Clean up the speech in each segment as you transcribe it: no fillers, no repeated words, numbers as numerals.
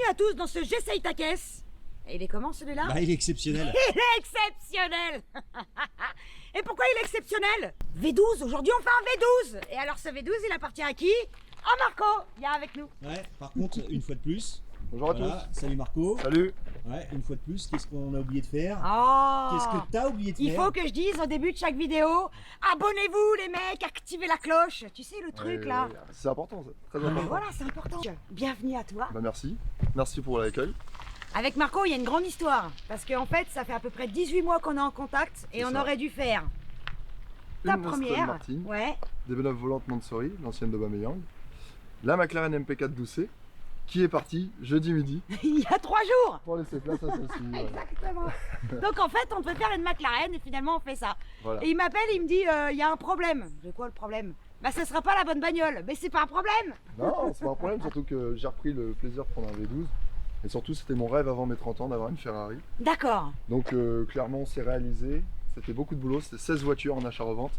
Bienvenue à tous dans ce J'essaye ta caisse. Et il est comment celui-là? Bah, il est exceptionnel. Il est exceptionnel. Et pourquoi il est exceptionnel? V12, aujourd'hui on fait un V12. Et alors ce V12 il appartient à qui? À Marco, viens avec nous. Ouais, par contre, une fois de plus. Bonjour à Voilà, salut Marco. Salut. Ouais, une fois de plus, qu'est-ce qu'on a oublié de faire? Oh, Qu'est-ce que t'as oublié de il faire? faut que je dise au début de chaque vidéo, abonnez-vous les mecs, activez la cloche. Tu sais le truc là. C'est important, ça. Très Mais important. voilà, c'est important. Bienvenue à toi. Bah merci. Merci pour l'accueil. Avec Marco, il y a une grande histoire. Parce qu'en fait, ça fait à peu près 18 mois qu'on est en contact et C'est on ça. aurait dû faire ta Une Aston première. Martin, Ouais. des B9 volantes Mansory, l'ancienne de Bameyang. La McLaren MP4 12C, qui est partie jeudi midi Il y a 3 jours. pour laisser place à celle-ci. Voilà. Exactement. Donc en fait, on devait faire une McLaren et finalement on fait ça. Voilà. Et il m'appelle, il me dit, il y a un problème. De quoi le problème? Bah ce sera pas la bonne bagnole. Mais c'est pas un problème. Non, c'est pas un problème, surtout que j'ai repris le plaisir de prendre un V12. Et surtout, c'était mon rêve avant mes 30 ans d'avoir une Ferrari. D'accord. Donc clairement, c'est réalisé. C'était beaucoup de boulot, c'était 16 voitures en achat-revente.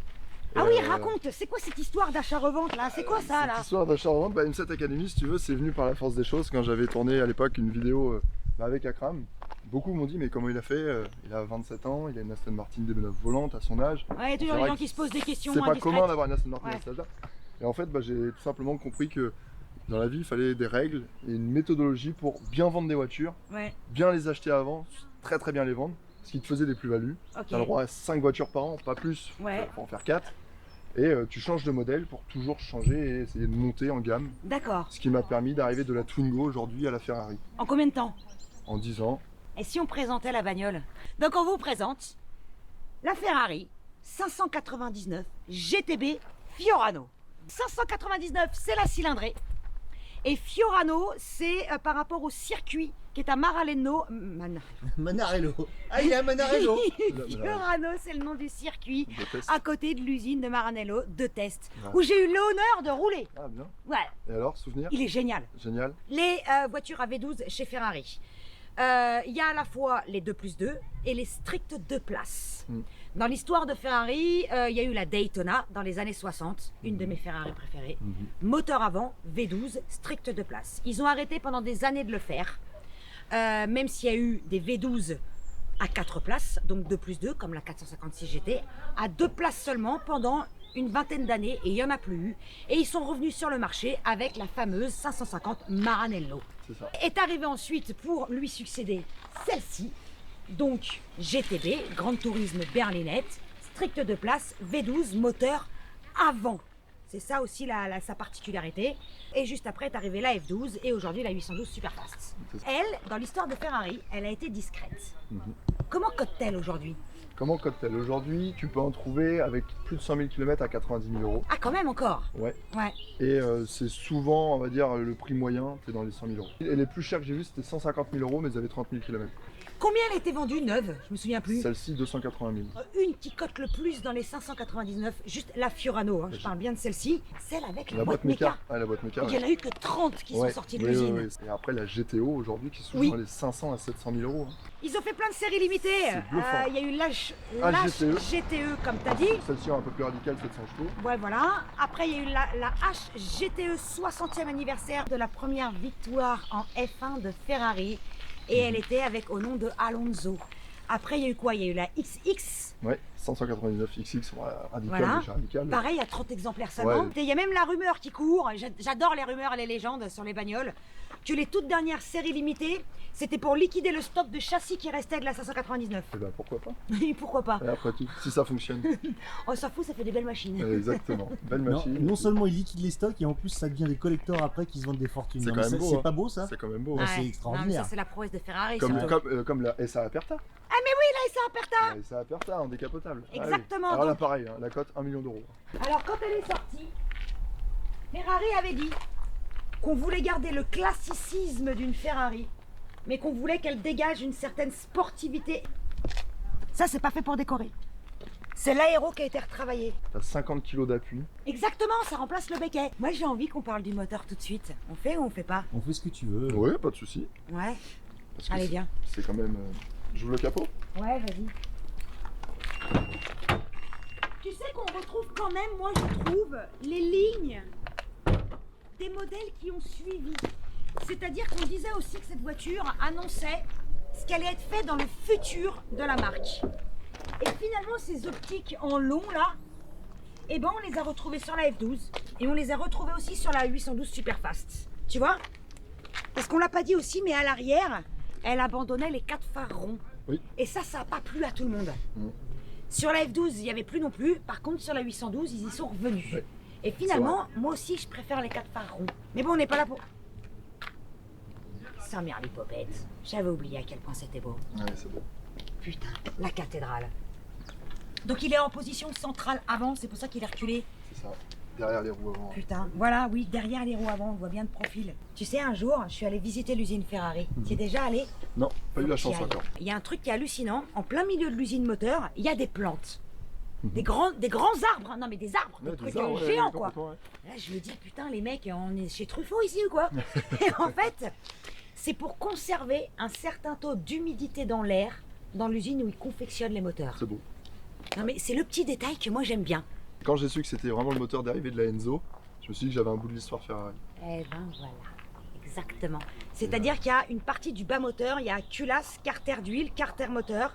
Ah Et, oui, raconte, c'est quoi cette histoire d'achat-revente là? C'est quoi ça là? Cette histoire d'achat-revente, bah, M7 Academy, si tu veux, c'est venu par la force des choses. Quand j'avais tourné à l'époque une vidéo avec Akram, beaucoup m'ont dit mais comment il a fait? Il a 27 ans, il a une Aston Martin DB9 volante à son âge. Ouais, il y a toujours C'est des vrai gens que qui se posent des questions C'est pas indiscrètes. commun d'avoir une Aston Martin Ouais. à cet âge-là. Et en fait, bah, j'ai tout simplement compris que dans la vie, il fallait des règles et une méthodologie pour bien vendre des voitures, Ouais, bien les acheter avant, très bien les vendre, ce qui te faisait des plus-values. ok. Tu as le droit à 5 voitures par an, pas plus, Ouais. faut en faire 4. Et tu changes de modèle pour toujours changer et essayer de monter en gamme. D'accord. Ce qui m'a permis d'arriver de la Twingo aujourd'hui à la Ferrari En combien de temps? en 10 ans. Et si on présentait la bagnole? Donc on vous présente la Ferrari 599 GTB Fiorano. 599, c'est la cylindrée. Et Fiorano, c'est par rapport au circuit qui est à Maranello. Manarello. Ah, il y a un Manarello. Fiorano, c'est le nom du circuit De test. à côté de l'usine de Maranello de test, Ouais. où j'ai eu l'honneur de rouler. Ah bien. Ouais, Et alors, souvenir? il est génial. Génial. Les voitures à V12 chez Ferrari. Il y a à la fois les 2+2 et les strictes 2 places. Mm. Dans l'histoire de Ferrari, il y a eu la Daytona dans les années 60, une de mes Ferrari préférées. Moteur avant, V12, stricte 2 places. Ils ont arrêté pendant des années de le faire, même s'il y a eu des V12 à 4 places, donc 2+2, comme la 456 GT, à 2 places seulement pendant une vingtaine d'années, et il n'y en a plus eu. Et ils sont revenus sur le marché avec la fameuse 550 Maranello. C'est ça. Est arrivée ensuite pour lui succéder celle-ci, donc GTB, Grand Tourisme Berlinette, stricte 2 places, V12, moteur avant. C'est ça aussi sa particularité. Et juste après est arrivée la F12 et aujourd'hui la 812 Superfast. C'est ça. Elle, dans l'histoire de Ferrari, elle a été discrète. Comment cote-t-elle aujourd'hui? Comment cote-t-elle? Aujourd'hui, tu peux en trouver avec plus de 100 000 km à 90 000 euros. Ah, quand même encore. Ouais. Ouais. Et c'est souvent, on va dire, le prix moyen, c'est dans les 100 000 euros. Et les plus chères que j'ai vues, c'était 150 000 euros, mais elles avaient 30 000 km. Combien elle a été vendue neuve? Je me souviens plus. Celle-ci, 280 000. Une qui cote le plus dans les 599, juste la Fiorano, hein, je parle bien de celle-ci, celle avec la, boîte méca. Ah, la boîte méca, Il n'y en a eu que 30 qui sont sortis de l'usine. Et après, la GTO, aujourd'hui, qui sont Oui. dans les 500 à 700 000 euros. hein. Ils ont fait plein de séries limitées. C'est bluffant. Il y a eu l'H Ah, GTE, comme tu as dit. Celle-ci, un peu plus radicale, 700 chevaux. Ouais, voilà. Après, il y a eu la HGTE 60e anniversaire de la première victoire en F1 de Ferrari. Et elle était avec au nom de Alonso. Après, il y a eu quoi? Il y a eu la XX. Ouais, 599 XX, radical, Voilà. déjà radical. Pareil, à 30 exemplaires seulement. Ouais. Et il y a même la rumeur qui court, et j'adore les rumeurs et les légendes sur les bagnoles, que les toutes dernières séries limitées, c'était pour liquider le stock de châssis qui restait de la 599. Et ben pourquoi pas? Et pourquoi pas? Et après tout, si ça fonctionne. On s'en fout, ça fait des belles machines. Exactement. Belle Non, machine. non seulement il liquide les stocks, et en plus ça devient des collecteurs après qui se vendent des fortunes. C'est Non, quand mais même beau, c'est hein. pas beau ça? C'est quand même beau. Ouais. hein. c'est Non, mais extraordinaire. ça, c'est la prouesse de Ferrari. Comme, surtout. comme la SA Aperta. Ah, mais oui, là, c'est Aperta. La SA Aperta en décapotable. Ah oui. Exactement, Alors là, donc- pareil, hein, la cote 1 million d'euros. Alors, quand elle est sortie, Ferrari avait dit qu'on voulait garder le classicisme d'une Ferrari, mais qu'on voulait qu'elle dégage une certaine sportivité. Ça, c'est pas fait pour décorer. C'est l'aéro qui a été retravaillé. T'as 50 kg d'appui. Exactement, ça remplace le béquet. Moi, j'ai envie qu'on parle du moteur tout de suite. On fait ou on fait pas? On fait ce que tu veux. Ouais, pas de souci. Ouais. Parce que Allez, c'est- viens. C'est quand même. J'ouvre le capot. Ouais, vas-y. Tu sais qu'on retrouve quand même, moi je trouve, les lignes des modèles qui ont suivi. C'est-à-dire qu'on disait aussi que cette voiture annonçait ce qu'allait être fait dans le futur de la marque. Et finalement, ces optiques en long là, eh ben on les a retrouvées sur la F12 et on les a retrouvées aussi sur la 812 Superfast. Tu vois? Parce qu'on l'a pas dit aussi, mais à l'arrière, elle abandonnait les 4 phares ronds. Oui. Et ça n'a pas plu à tout le monde. Sur la F12, il n'y avait plus non plus. Par contre, sur la 812, ils y sont revenus. Oui. Et finalement, moi aussi, je préfère les 4 phares ronds. Mais bon, on n'est pas là pour... Sa mère l'hypopète. J'avais oublié à quel point c'était beau. Ouais, c'est beau. Putain, la cathédrale. Donc il est en position centrale avant, c'est pour ça qu'il est reculé. C'est ça. Derrière les roues avant. Putain, voilà, oui, derrière les roues avant, on voit bien de profil. Tu sais, un jour, je suis allée visiter l'usine Ferrari. Tu es déjà allé? Non, pas eu la chance Faut que t'y encore. ailles. Il y a un truc qui est hallucinant. En plein milieu de l'usine moteur, il y a des plantes. Des grands arbres. Non, mais des arbres, Ouais, des des trucs arbres, ouais, géants, quoi. complètement, ouais. Là, je me dis, putain, les mecs, on est chez Truffaut ici ou quoi? Et en fait, c'est pour conserver un certain taux d'humidité dans l'air dans l'usine où ils confectionnent les moteurs. C'est beau. Non, mais c'est le petit détail que moi j'aime bien. Quand j'ai su que c'était vraiment le moteur dérivé de la Enzo, je me suis dit que j'avais un bout de l'histoire Ferrari. Eh ben voilà, exactement. C'est-à-dire qu'il y a une partie du bas moteur, il y a culasse, carter d'huile, carter moteur,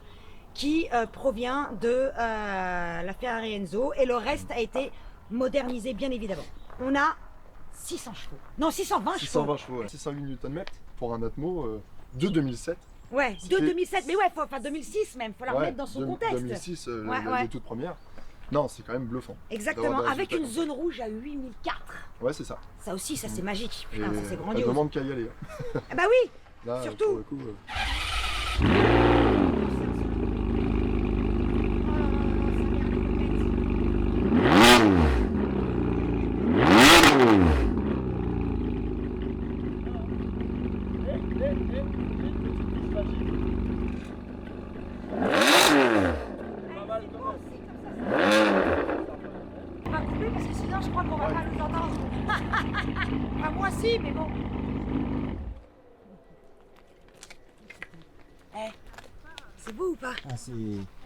qui provient de la Ferrari Enzo, et le reste a été modernisé bien évidemment. On a 600 chevaux. Non, 620 chevaux. 620 chevaux, ouais. 608 Nm pour un Atmo de 2007. Ouais, de C'était- 2007, mais ouais, enfin 2006 même, faut la remettre dans son contexte. 2006, Ouais, la ouais. toute première. Non, c'est quand même bluffant. Exactement, D'avoir des avec une résultats zone rouge à 8004. Ouais, c'est ça. Ça aussi, ça c'est magique. Et Putain, ça c'est elle grandiose. demande qu'à y aller. Hein. Ah bah oui, Là, surtout. pour le coup, On va couper parce que sinon je crois qu'on va pas nous entendre. Enfin, moi si, mais bon. Eh, c'est beau ou pas? Ah, c'est.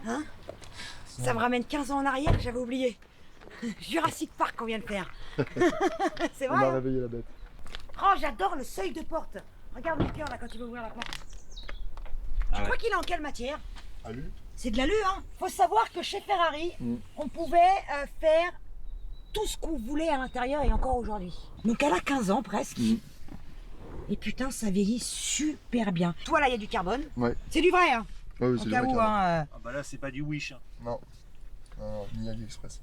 Hein? Ça me ramène 15 ans en arrière, j'avais oublié. Jurassic Park qu'on vient de faire. C'est on vrai a hein? réveillé la bête. Oh, j'adore le seuil de porte. Regarde le cœur là quand tu veux ouvrir la porte. Tu crois qu'il est en quelle matière? À lui? C'est de l'alu, hein. Faut savoir que chez Ferrari, on pouvait faire tout ce qu'on voulait à l'intérieur et encore aujourd'hui. Donc elle a 15 ans presque. Et putain, ça vieillit super bien. Toi là, il y a du carbone. Ouais. C'est du vrai, hein. Ouais, oui, Au c'est cas le où, vrai hein. Ah bah là c'est pas du Wish. Hein. Non. Non, ni AliExpress.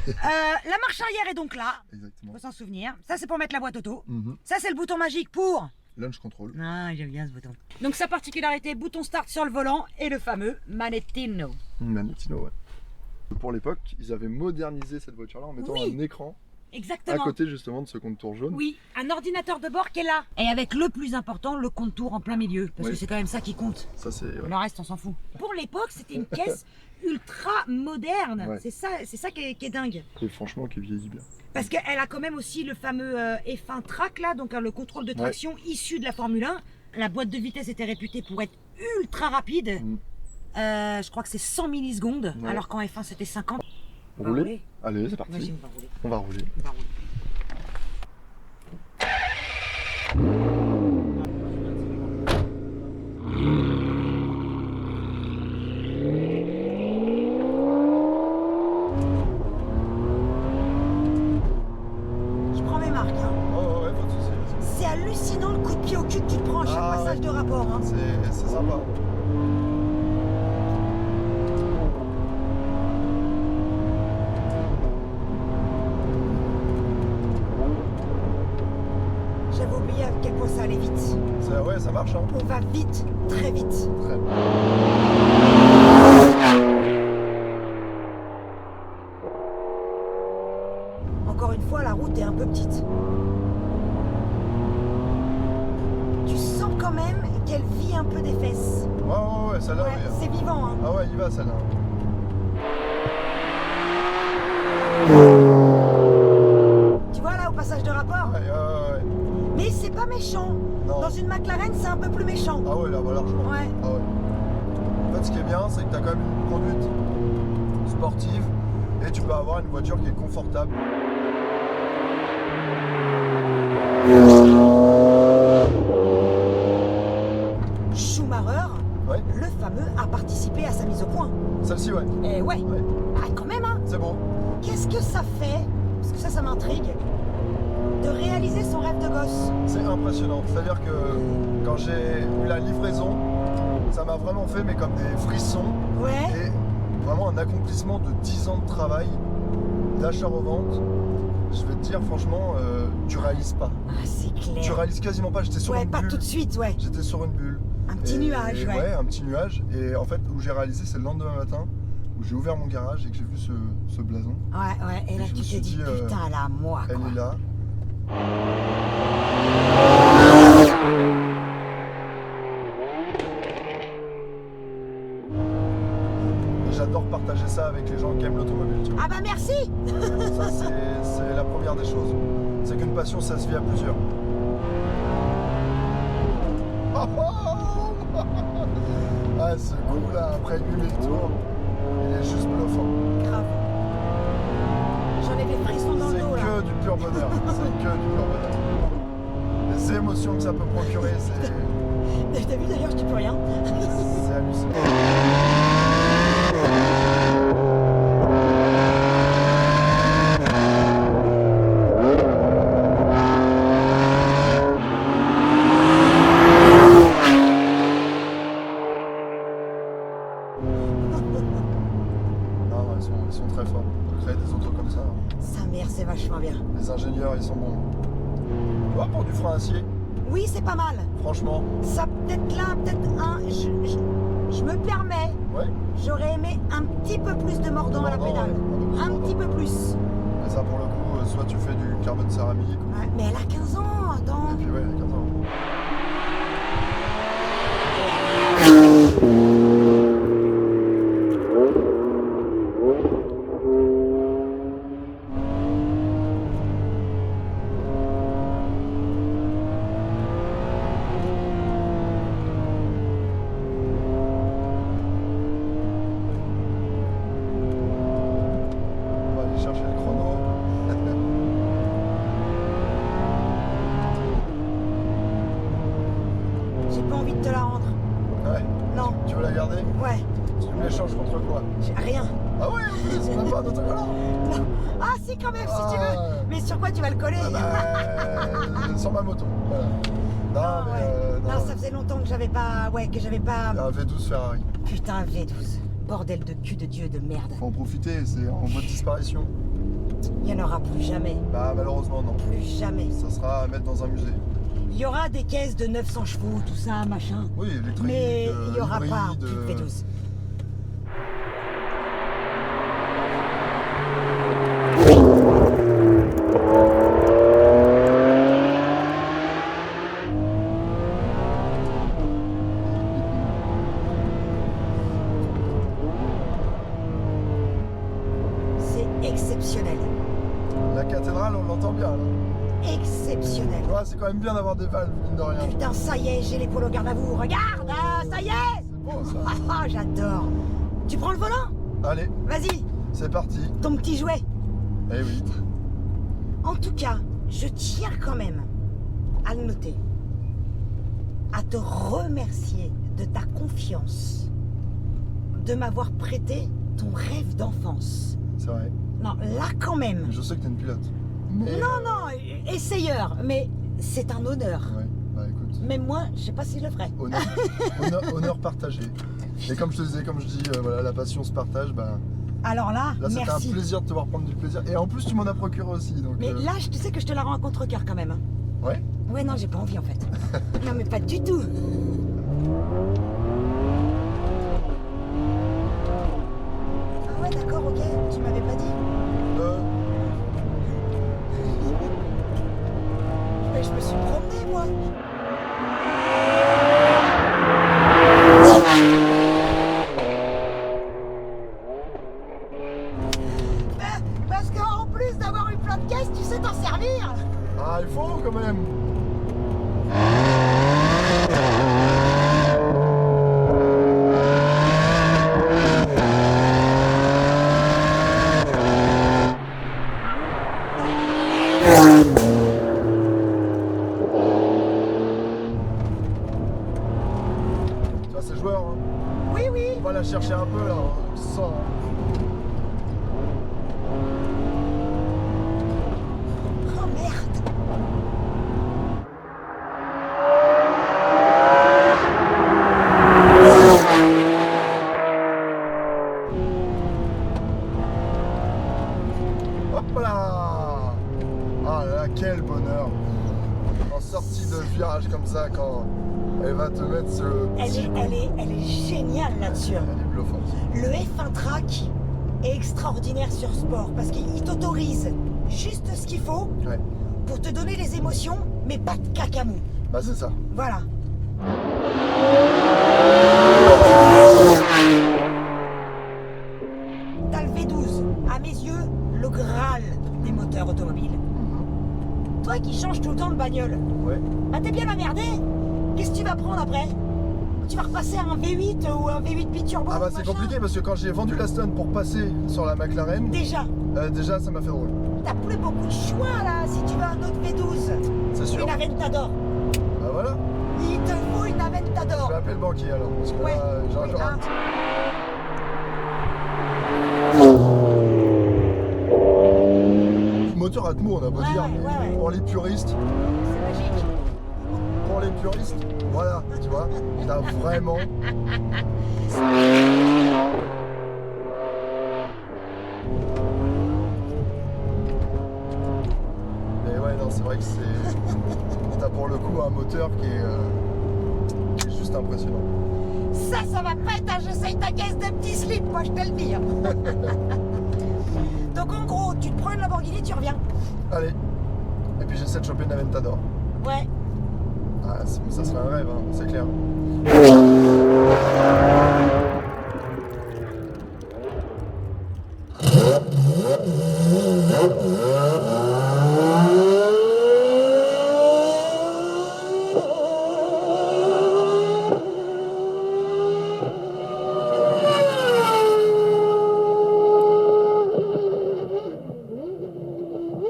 La marche arrière est donc là. Exactement. Faut s'en souvenir. Ça, c'est pour mettre la boîte auto. Mhm. Ça, c'est le bouton magique pour... Launch control. Ah, j'aime bien ce bouton. Donc sa particularité, bouton start sur le volant et le fameux manettino. Manettino, ouais. Pour l'époque, ils avaient modernisé cette voiture-là en mettant Oui. un écran à Exactement. côté justement de ce contour jaune. Oui, un ordinateur de bord qui est là. Et avec le plus important, le contour en plein milieu. Parce Oui. que c'est quand même ça qui compte. Ça, c'est. Ouais. Le reste, on s'en fout. Pour l'époque, c'était une caisse ultra moderne. Ouais. C'est ça qui est dingue. Et franchement, qui vieillit bien. Parce qu'elle a quand même aussi le fameux F1 track là, donc le contrôle de traction issu de la Formule 1. La boîte de vitesse était réputée pour être ultra rapide. Je crois que c'est 100 millisecondes, Ouais. alors qu'en F1 c'était 50. On va Rouler. Allez, c'est Vas-y, parti. on va rouler. On va rouler. On va rouler. Je prends mes marques. Hein. Oh, ouais, pas de soucis. vas-y. C'est hallucinant le coup de pied au cul que tu te prends à chaque Ah, passage ouais. de rapport. Hein. C'est sympa. J'avais oublié à quel point ça allait vite. Ouais, ça marche, hein. On va vite, très vite. Très bien. Encore une fois, la route est un peu petite. Tu sens quand même qu'elle vit un peu des fesses. Ouais, celle-là, Ouais, oui. c'est vivant. Hein. Ah ouais, il va, celle-là. Tu vois là au passage de rapport? Ouais. Mais c'est pas méchant. Non. Dans une McLaren, c'est un peu plus méchant. Ah ouais, là, bah largement. Ouais. Ah ouais. En fait, ce qui est bien, c'est que tu as quand même une conduite sportive et tu peux avoir une voiture qui est confortable. Celle-ci, ouais. Et ouais. Ouais. Ah, quand même, hein. C'est beau. Qu'est-ce que ça fait, parce que ça m'intrigue, de réaliser son rêve de gosse? C'est impressionnant. C'est-à-dire que quand j'ai eu la livraison, ça m'a vraiment fait mais comme des frissons. Ouais. Et vraiment un accomplissement de 10 ans de travail, d'achat-revente. Je vais te dire, franchement, tu réalises pas. Ah, c'est clair. Tu réalises quasiment pas. J'étais sur Ouais, une pas bulle. tout de suite, ouais. J'étais sur une bulle. Un petit nuage, ouais. Ouais, un petit nuage. Et en fait, où j'ai réalisé, c'est le lendemain matin, où j'ai ouvert mon garage et que j'ai vu ce blason. Ouais, ouais. Et là, je me tu suis t'es dit, dit, putain, là, moi, Elle quoi. est là. Et j'adore partager ça avec les gens qui aiment l'automobile, tu vois. Ah bah merci. Ça, c'est la première des choses. C'est qu'une passion, ça se vit à plusieurs. Oh, oh ah, ce coup-là, après 8000 tours, il est juste bluffant. Grave. J'en ai des frissons dans le dos, là. C'est que du pur bonheur. C'est que du pur bonheur. Les émotions que ça peut procurer, T'as vu d'ailleurs, je dis plus rien. c'est hallucinant. Non, ils sont très forts pour créer des autos comme ça. Sa mère, c'est vachement bien. Les ingénieurs, ils sont bons. Tu vois, pour du frein à acier, Oui, c'est pas mal. franchement, Ça peut-être là, peut-être un. Je me permets. ouais. J'aurais aimé un petit peu plus de mordant à la Mordant, pédale. ouais, Un petit peu plus. Mais ça, pour le coup, soit tu fais du carbone céramique, Ouais, mais elle a 15 ans, attends. et puis ouais, 15 ans. On va aller chercher le chrono. J'ai pas envie de te la rendre. Ouais. Non. Tu veux la garder? Ouais, Tu me l'échanges contre quoi? j'ai rien. Ah ouais, en plus, c'est même pas un autocollant. Non. Ah si, quand même, si tu veux. Ah. Mais sur quoi tu vas le coller? Ah bah, sur ma moto. Voilà. Non, mais ouais. non. Non, ça faisait longtemps que j'avais pas. Ouais, que j'avais pas. Un V12 Ferrari. Putain, V12. Bordel de cul de Dieu de merde. Faut en profiter, c'est en voie de disparition. Il y en aura plus jamais. Bah malheureusement non. Plus jamais. Ça sera à mettre dans un musée. Il y aura des caisses de 900 chevaux, tout ça, machin. Oui, électrique, Mais il n'y aura pas un hybride, truc V12. C'est exceptionnel. La cathédrale, on l'entend bien là. Exceptionnel. Tu vois, c'est quand même bien d'avoir des valves, mine de rien. Putain, ça y est, j'ai l'épaule au garde à vous. Regarde, ah, ça y est. C'est beau ça. Ah, j'adore. Tu prends le volant? Allez, Vas-y, c'est parti. ton petit jouet. Eh oui. En tout cas, je tiens quand même à le noter, à te remercier de ta confiance, de m'avoir prêté ton rêve d'enfance. C'est vrai. Non, là quand même. Je sais que t'es une pilote. Mais, Non, non, essayeur, mais c'est un honneur. Ouais, bah écoute. Même moi, je sais pas si je le ferais. Honneur partagé. Et comme je te disais, comme je dis, voilà, la passion se partage. Bah, Alors là, là, c'était un merci. plaisir de te voir prendre du plaisir. Et en plus, tu m'en as procuré aussi. Donc, Mais là, tu sais que je te la rends à contre-cœur quand même. Hein. Ouais. Ouais, non, j'ai pas envie en fait. Non, mais pas du tout. Ah ouais, d'accord, ok. Tu m'avais pas dit. Mais je me suis promené, moi. Parce qu'en plus d'avoir eu plein de caisses, tu sais t'en servir. Ah, il faut quand même. Tu vois, c'est joueur. Hein. Oui, oui. On va la chercher un peu là. On sent Hop là. Ah là là, quel bonheur. En sortie de virage comme ça, quand elle va te mettre ce petit coup. Elle est géniale là-dessus. Elle est bluffante. Le F1 Track est extraordinaire sur sport parce qu'il t'autorise juste ce qu'il faut Ouais. pour te donner les émotions, mais pas de cacamou. Bah c'est ça. Voilà. T'as le V12, à mes yeux, le Graal des moteurs automobiles. Toi qui changes tout le temps de bagnole, Ouais. bah t'es bien emmerdé. Qu'est-ce que tu vas prendre après? Tu vas repasser à un V8 ou un V8 biturbo? Ah bah c'est machin. compliqué parce que quand j'ai vendu l'Aston pour passer sur la McLaren, Déjà, déjà ça m'a fait drôle. t'as plus beaucoup de choix là si tu veux un autre V12. C'est sûr. Une Aventador. Ah voilà. Il te faut une Je Aventador. vais appeler le banquier alors parce que Ouais. là j'ai Oui, encore hein. un petit. Moteur Atmo, on a beau Ouais, dire, ouais, mais ouais. pour les puristes, C'est magique. pour les puristes, voilà, tu vois, t'as vraiment. Mais ouais, non, c'est vrai que c'est. T'as pour le coup un moteur qui est juste impressionnant. Ça va pas être un j'essaye ta caisse de petits slips, moi je te le dis. hein. Donc en gros, tu te prends une Lamborghini, tu reviens. Allez, et puis j'essaie de choper une Aventador. Ouais. Ah, ça serait un rêve, hein, c'est clair.